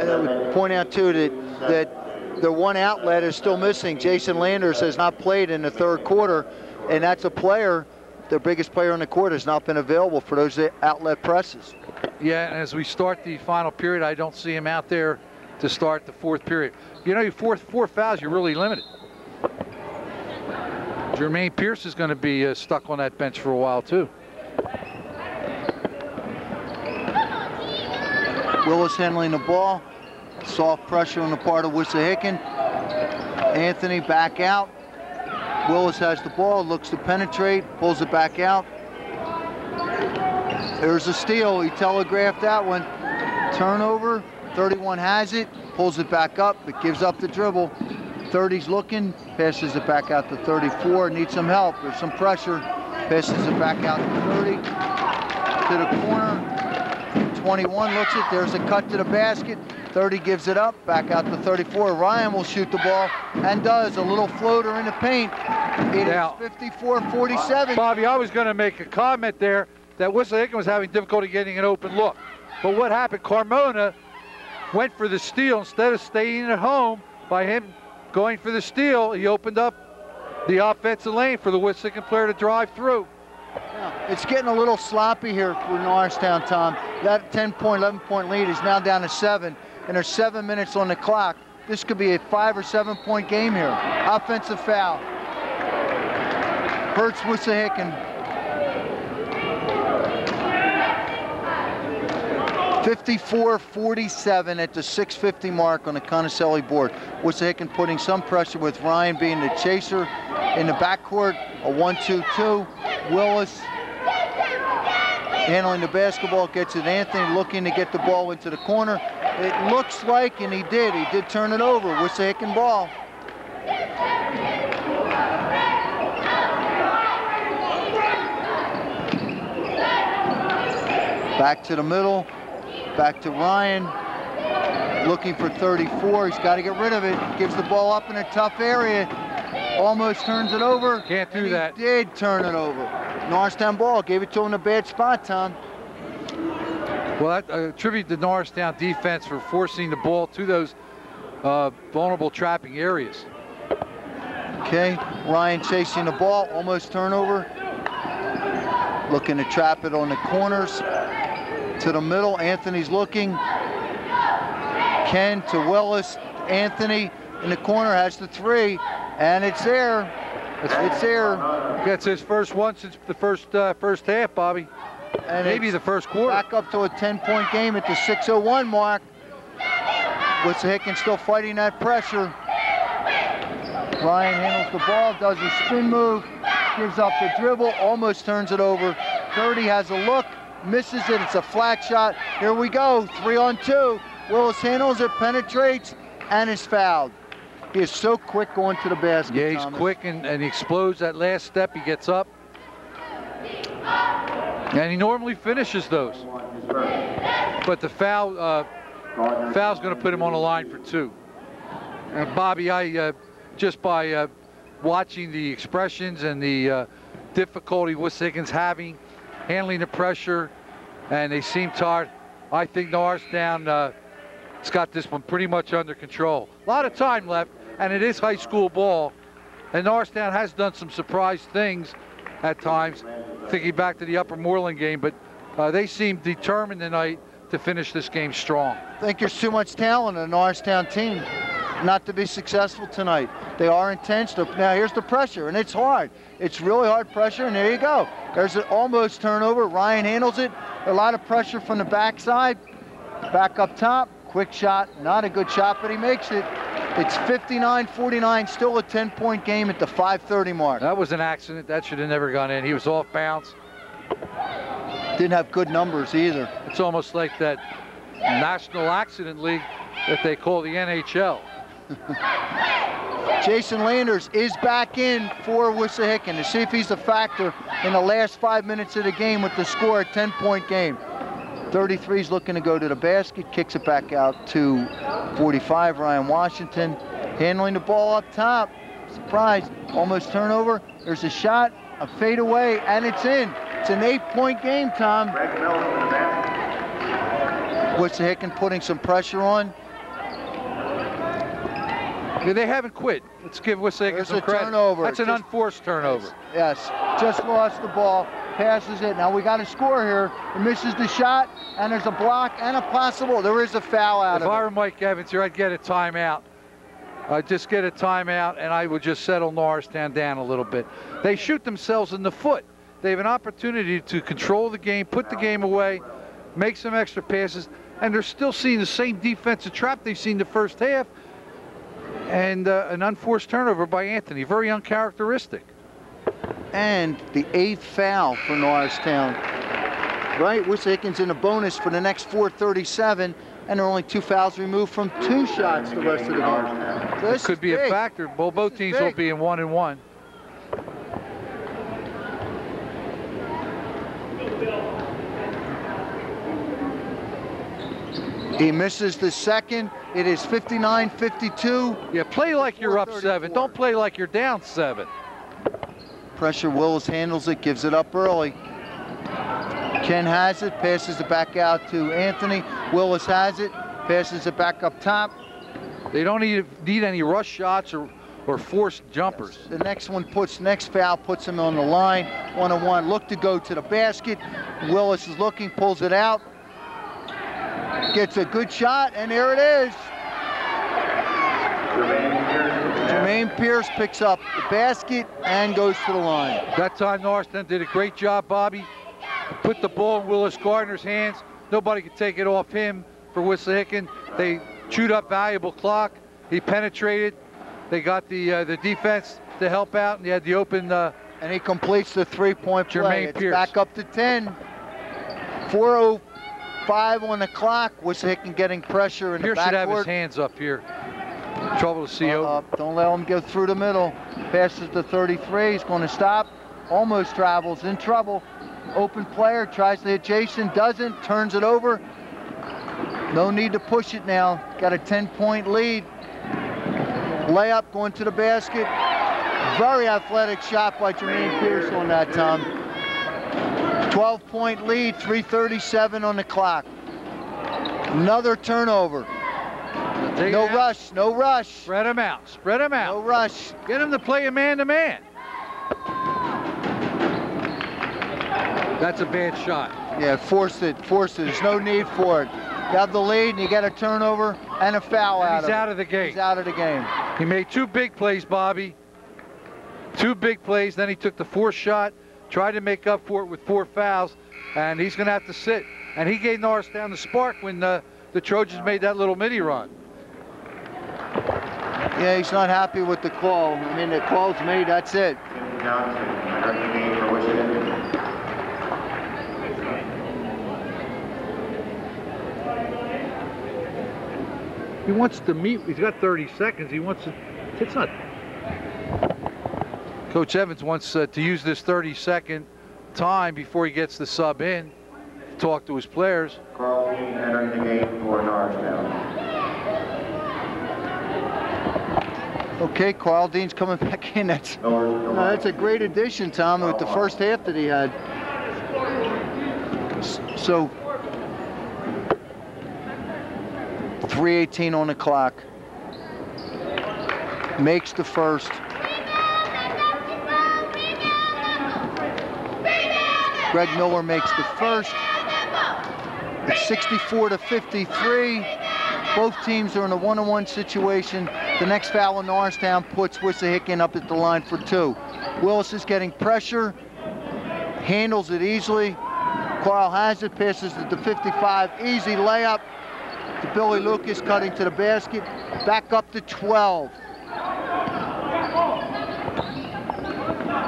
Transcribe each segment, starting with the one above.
I would point out too that the one outlet is still missing. Jason Landers has not played in the third quarter, and that's a player, their biggest player on the court, has not been available for those outlet presses. Yeah, and as we start the final period, I don't see him out there to start the fourth period. You know, four fouls, you're really limited. Jermaine Pierce is going to be stuck on that bench for a while too. Willis handling the ball. Soft pressure on the part of Wissahickon. Anthony back out. Willis has the ball, looks to penetrate, pulls it back out. There's a steal. He telegraphed that one. Turnover. 31 has it, pulls it back up, but gives up the dribble. 30's looking, passes it back out to 34, needs some help, there's some pressure, passes it back out to 30, to the corner. 21 looks it, there's a cut to the basket. 30 gives it up, back out to 34. Ryan will shoot the ball, and does. A little floater in the paint. It is 54-47. Bobby, I was going to make a comment there that Wissahickon was having difficulty getting an open look. But what happened, Carmona went for the steal instead of staying at home. By him going for the steal, he opened up the offensive lane for the Wissahickon player to drive through. Yeah, it's getting a little sloppy here for Norristown, Tom. That 10-point, 11-point lead is now down to 7, and there's 7 minutes on the clock. This could be a 5 or 7-point game here. Offensive foul. Hurts Wissahickon. 54-47 at the 6:50 mark on the Conocelli board. Wissahickon putting some pressure with Ryan being the chaser in the backcourt. A 1-2-2. Willis handling the basketball, gets it Anthony, looking to get the ball into the corner. It looks like, and he did turn it over. Wissahickon ball. Back to the middle. Back to Ryan, looking for 34. He's got to get rid of it. Gives the ball up in a tough area. Almost turns it over. Can't do that. He did turn it over. Norristown ball, gave it to him in a bad spot, Tom. Well, I attribute the Norristown defense for forcing the ball to those vulnerable trapping areas. Okay, Ryan chasing the ball, almost turnover. Looking to trap it on the corners. To the middle, Anthony's looking. Ken to Willis. Anthony in the corner has the 3, and it's there. It's there. Gets his first one since the first half, Bobby. And maybe the first quarter. Back up to a 10-point game at the 6:01 mark. Wissahickon still fighting that pressure. Ryan handles the ball, does a spin move, gives up the dribble, almost turns it over. 30 has a look. Misses it, it's a flat shot. Here we go, 3-on-2. Willis handles it, penetrates, and is fouled. He is so quick going to the basket. Yeah, he's quick and he explodes that last step. He gets up. And he normally finishes those. But the foul's going to put him on the line for 2. And Bobby, I just by watching the expressions and the difficulty Wissahicon's having, handling the pressure, and they seem tired. I think Norristown has got this one pretty much under control. A lot of time left, and it is high school ball. And Norristown has done some surprise things at times, thinking back to the Upper Moreland game, but they seem determined tonight to finish this game strong. I think there's too much talent in the Norristown team not to be successful tonight. They are intense. Now here's the pressure, and it's hard. It's really hard pressure, and there you go. There's an almost turnover. Ryan handles it. A lot of pressure from the backside. Back up top. Quick shot. Not a good shot, but he makes it. It's 59-49, still a 10-point game at the 5:30 mark. That was an accident. That should have never gone in. He was off bounds. Didn't have good numbers either. It's almost like that National Accident League that they call the NHL. Jason Landers is back in for Wissahickon to see if he's a factor in the last 5 minutes of the game with the score, a 10-point game. 33's looking to go to the basket, kicks it back out to 45, Ryan Washington. Handling the ball up top. Surprise, almost turnover. There's a shot, a fadeaway, and it's in. It's an 8-point game, Tom. Wissahickon putting some pressure on. Yeah, they haven't quit. Let's give Wissahickon some credit. Turnover. That's an unforced turnover. Yes, just lost the ball, passes it. Now we got a score here. He misses the shot, and there's a block and a possible. There is a foul out of it. If I were Mike Evans here, I'd get a timeout. I'd just get a timeout, and I would just settle Norristown down a little bit. They shoot themselves in the foot. They have an opportunity to control the game, put the game away, make some extra passes, and they're still seeing the same defensive trap they've seen the first half, and an unforced turnover by Anthony, very uncharacteristic. And the 8th foul for Norristown. Right, Wissahickon's in a bonus for the next 4:37, and they're only 2 fouls removed from 2 shots the rest of the game. So this could be a factor. Well, both teams will be in 1-1. He misses the second. It is 59-52. Yeah, play like you're up 7. Don't play like you're down 7. Pressure. Willis handles it, gives it up early. Ken has it, passes it back out to Anthony. Willis has it, passes it back up top. They don't need any rush shots or forced jumpers. Yes. The next foul puts him on the line. 1-on-1, look to go to the basket. Willis is looking, pulls it out. Gets a good shot, and there it is. Jermaine Pierce picks up the basket and goes to the line. That time Norristown did a great job, Bobby. Put the ball in Willis Gardner's hands. Nobody could take it off him for Wissahickon. They chewed up valuable clock. He penetrated. They got the defense to help out, and they had the open. And he completes the 3-point play. Jermaine It's Pierce. back up to 10. 4:05 on the clock. Wissahickon getting pressure in the backcourt. Pierce should have his hands up here. Trouble to see over. Don't let him go through the middle. Passes to 33. He's going to stop. Almost travels. In trouble. Open player. Tries to hit Jason. Doesn't. Turns it over. No need to push it now. Got a 10-point lead. Layup going to the basket. Very athletic shot by Jermaine Pierce on that, Tom. 12-point lead, 3:37 on the clock. Another turnover. No rush, no rush. Spread him out, spread him out. No rush. Get him to play a man-to-man. That's a bad shot. Yeah, forced it. There's no need for it. You have the lead, and you get a turnover and a foul out of it. He's out of the game. He's out of the game. He made 2 big plays, Bobby. 2 big plays, then he took the 4th shot, tried to make up for it with 4 fouls, and he's going to have to sit. And he gave Norristown the spark when the Trojans made that little mini run. Yeah, he's not happy with the call. I mean, the call's made, that's it. He wants to meet. He's got 30 seconds. He wants to. It's not. Coach Evans wants to use this 30-second time before he gets the sub in, talk to his players. Carl Dean entering the game for Norristown. Okay, Carl Dean's coming back in. That's a great addition, Tom, with the first half that he had. So 3:18 on the clock. Makes the first. Greg Miller makes the first. It's 64-53. Both teams are in a 1-on-1 situation. The next foul in Norristown puts Wissahickon up at the line for 2. Willis is getting pressure, handles it easily. Carl has it, passes it to 55. Easy layup to Billy Lucas, cutting to the basket. Back up to 12.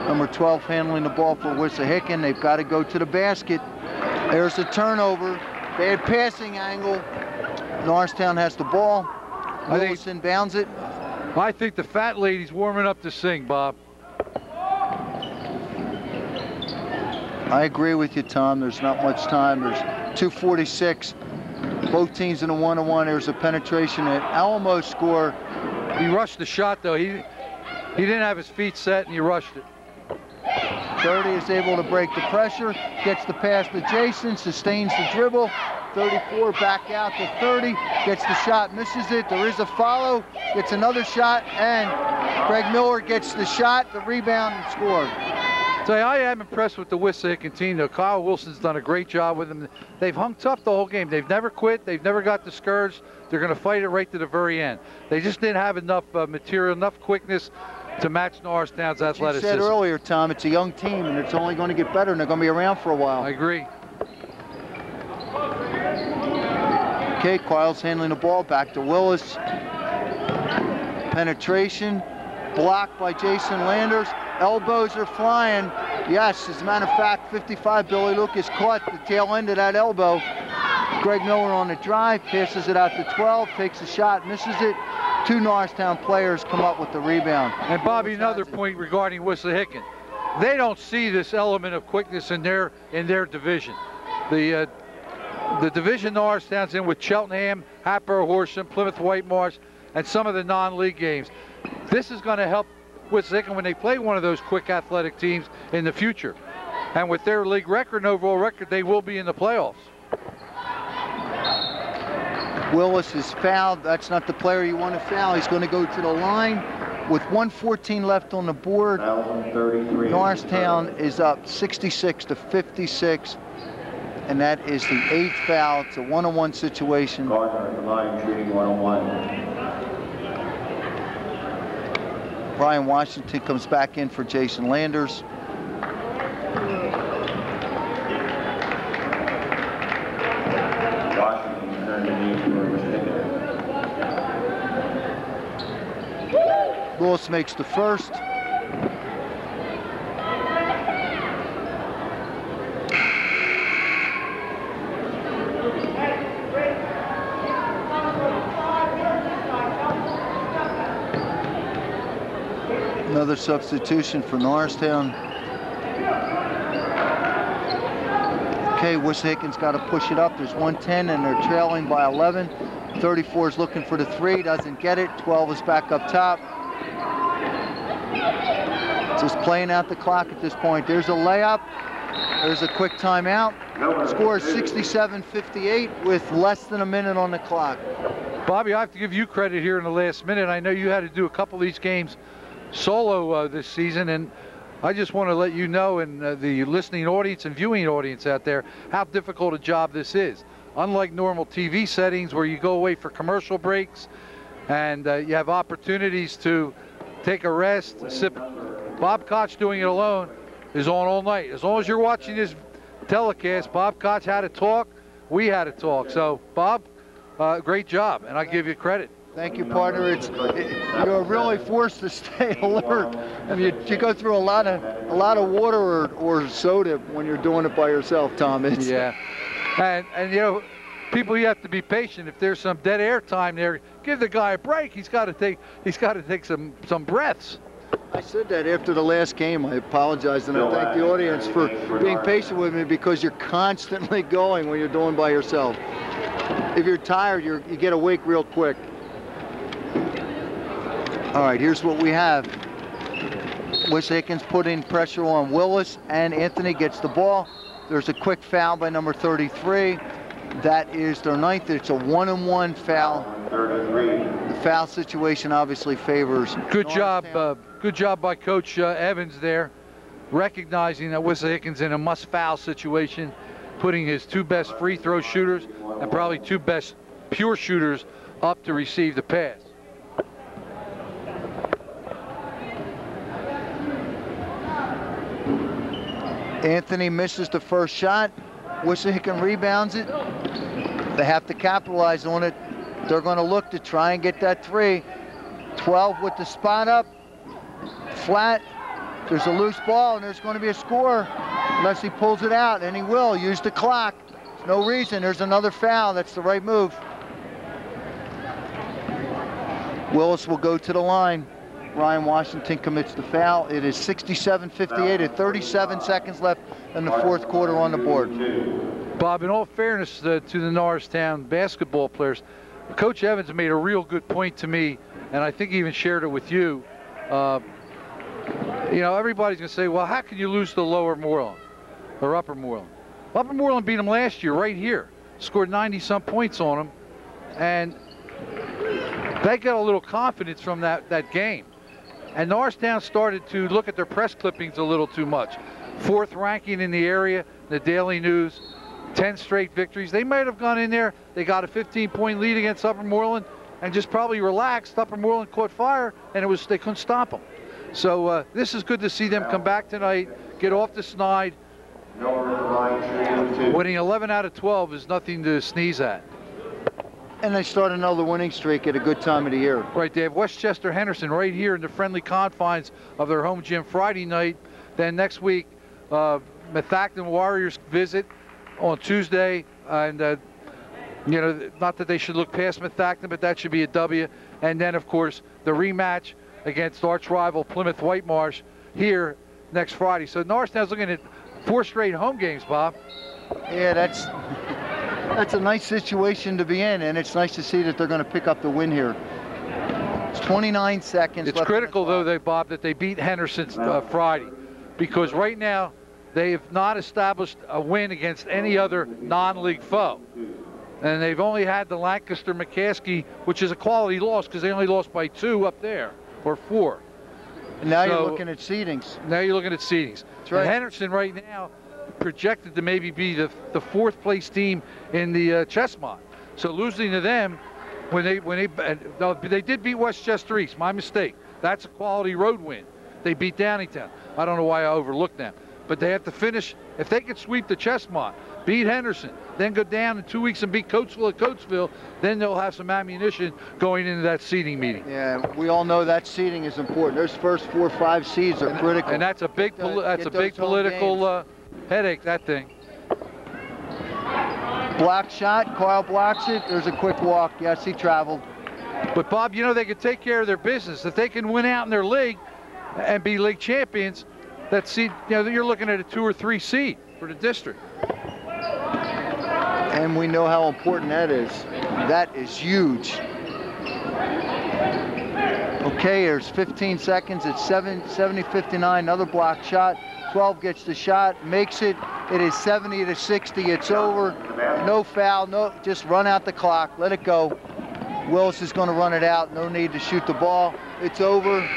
Number 12 handling the ball for Wissahickon. They've got to go to the basket. There's a turnover. Bad passing angle. Norristown has the ball. Willis inbounds it. I think the fat lady's warming up to sing, Bob. I agree with you, Tom. There's not much time. There's 2:46. Both teams in a 1-on-1. There's a penetration at Alamo score. He rushed the shot, though. He didn't have his feet set, and he rushed it. 30 is able to break the pressure, gets the pass to Jason, sustains the dribble. 34 back out to 30, gets the shot, misses it. There is a follow, gets another shot, and Greg Miller gets the shot, the rebound, and scored. So I am impressed with the Wissahickon team, though. Kyle Wilson's done a great job with them. They've hung tough the whole game. They've never quit. They've never got discouraged. They're going to fight it right to the very end. They just didn't have enough material, enough quickness to match Norristown's athleticism. You said earlier, Tom, it's a young team, and it's only going to get better, and they're going to be around for a while. I agree. Okay, Quiles handling the ball, back to Willis. Penetration, blocked by Jason Landers. Elbows are flying. Yes, as a matter of fact, 55, Billy Lucas caught the tail end of that elbow. Greg Miller on the drive, passes it out to 12, takes a shot, misses it. Two Norristown players come up with the rebound. And Bobby, another point regarding Wissahickon. They don't see this element of quickness in their division. The division Norristown's in with Cheltenham, Hatboro Horsham, Plymouth Whitemarsh, and some of the non-league games. This is going to help Wissahickon when they play one of those quick athletic teams in the future. And with their league record and overall record, they will be in the playoffs. Willis is fouled. That's not the player you want to foul. He's going to go to the line with 1:14 left on the board. Norristown is up 66-56, and that is the 8th foul. It's a one-on-one situation. Gardner at the line shooting 1-on-1. Brian Washington comes back in for Jason Landers. Washington turned the knee for Wissahickon. Lewis makes the first. Another substitution for Norristown. Okay, Wissahickon's got to push it up. There's 1:10 and they're trailing by 11. 34 is looking for the three, doesn't get it. 12 is back up top. Just playing out the clock at this point. There's a layup. There's a quick timeout. Score is 67-58 with less than a minute on the clock. Bobby, I have to give you credit here in the last minute. I know you had to do a couple of these games solo this season, and I just want to let you know, and the listening audience and viewing audience out there, how difficult a job this is. Unlike normal TV settings where you go away for commercial breaks and you have opportunities to take a rest, sip. Bob Koch doing it alone is on all night. As long as you're watching this telecast, Bob Koch had to talk, we had to talk. So Bob, great job, and I give you credit. Thank you, partner. You're really forced to stay alert. I mean, you go through a lot of water or soda when you're doing it by yourself, Tom. Yeah, and you know, people, you have to be patient. If there's some dead air time there, give the guy a break. He's got to take some breaths. I said that after the last game. I apologize, and I thank the audience for being patient with me, because you're constantly going when you're doing by yourself. If you're tired, you get awake real quick. All right, here's what we have. Wissahickon's putting pressure on Willis, and Anthony gets the ball. There's a quick foul by number 33. That is their 9th. It's a one-on-one foul. The foul situation obviously favors. Good job by Coach Evans there, recognizing that Wissahickon's in a must-foul situation, putting his two best free throw shooters and probably two best pure shooters up to receive the pass. Anthony misses the first shot. Wissahickon rebounds it. They have to capitalize on it. They're going to look to try and get that three. 12 with the spot up. Flat. There's a loose ball, and there's going to be a score unless he pulls it out, and he will use the clock. There's no reason. There's another foul. That's the right move. Willis will go to the line. Ryan Washington commits the foul. It is 67-58 at 37 seconds left in the fourth quarter on the board. Bob, in all fairness to the Norristown basketball players, Coach Evans made a real good point to me, and I think he even shared it with you. You know, everybody's going to say, well, how can you lose to Lower Moreland or Upper Moreland? Upper Moreland beat them last year right here. Scored 90-some points on them. and they got a little confidence from that game. And Norristown started to look at their press clippings a little too much. 4th ranking in the area, the Daily News, 10 straight victories. They might have gone in there, they got a 15-point lead against Upper Moreland and just probably relaxed. Upper Moreland caught fire and they couldn't stop them. So this is good to see them come back tonight, get off the snide. Winning 11 out of 12 is nothing to sneeze at. And they start another winning streak at a good time of the year. Right, they have Westchester Henderson right here in the friendly confines of their home gym Friday night. Then next week, Wissahickon Warriors visit on Tuesday. And, you know, not that they should look past Wissahickon, but that should be a W. And then, of course, the rematch against arch rival Plymouth Whitemarsh here next Friday. So Norristown's looking at 4 straight home games, Bob. Yeah, that's a nice situation to be in, and it's nice to see that they're going to pick up the win here. It's 29 seconds left. It's critical, though, Bob, that they beat Henderson Friday, because right now they have not established a win against any other non-league foe. And they've only had the Lancaster-McCaskey, which is a quality loss because they only lost by 2 up there, or 4. And now you're looking at seedings. Now you're looking at seedings. That's right. And Henderson right now projected to maybe be the 4th place team in the Chessmont. So losing to them, when they did beat Westchester East, my mistake. That's a quality road win. They beat Downingtown. I don't know why I overlooked them. But they have to finish, if they could sweep the Chessmont, beat Henderson, then go down in 2 weeks and beat Coatesville at Coatesville, then they'll have some ammunition going into that seeding meeting. Yeah, we all know that seeding is important. Those first 4 or 5 seeds are critical. And that's a big, political headache, that thing. Block shot, Carl blocks it. There's a quick walk. Yes, he traveled. But Bob, you know they can take care of their business. If they can win out in their league and be league champions, that seed, you know, you're looking at a 2 or 3 seed for the district. And we know how important that is. That is huge. Okay, there's 15 seconds. It's 70-59. Another block shot. 12 gets the shot, makes it. It is 70-60. It's over. No foul. No, just run out the clock. Let it go. Willis is going to run it out. No need to shoot the ball. It's over.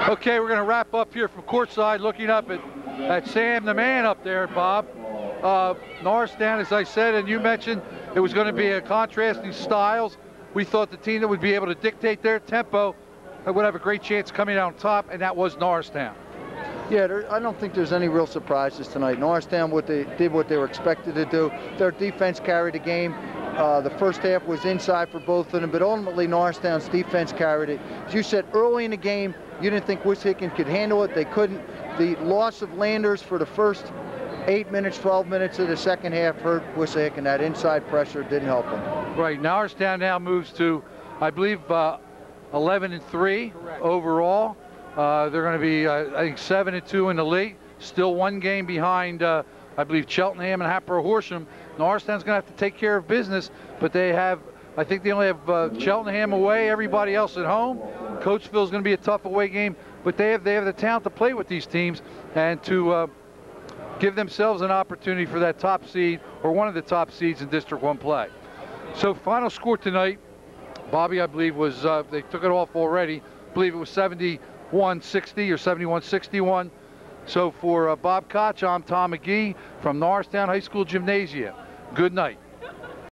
Okay, we're going to wrap up here from courtside, looking up at Sam the man up there, Bob. Norristown, as I said, and you mentioned, it was going to be a contrasting styles. We thought the team that would be able to dictate their tempo would have a great chance coming out on top, and that was Norristown. Yeah, I don't think there's any real surprises tonight. Norristown did what they were expected to do. Their defense carried the game. The first half was inside for both of them, but ultimately Norristown's defense carried it. As you said, early in the game, you didn't think Wissahickon could handle it. They couldn't. The loss of Landers for the first 8 minutes, 12 minutes of the second half hurt Wissahickon. That inside pressure didn't help them. Right, Norristown now moves to, I believe, 11-3 overall. They're going to be, I think, 7-2 in the league. Still 1 game behind, I believe, Cheltenham and Hatboro Horsham. Norristown's going to have to take care of business, but they have, I think they only have Cheltenham away, everybody else at home. Coatesville's going to be a tough away game, but they have the talent to play with these teams and to give themselves an opportunity for that top seed or one of the top seeds in District 1 play. So final score tonight, Bobby, I believe, was, they took it off already, I believe it was 71-60 or 71-61. So for Bob Koch, I'm Tom McGee from Norristown High School Gymnasium. Good night.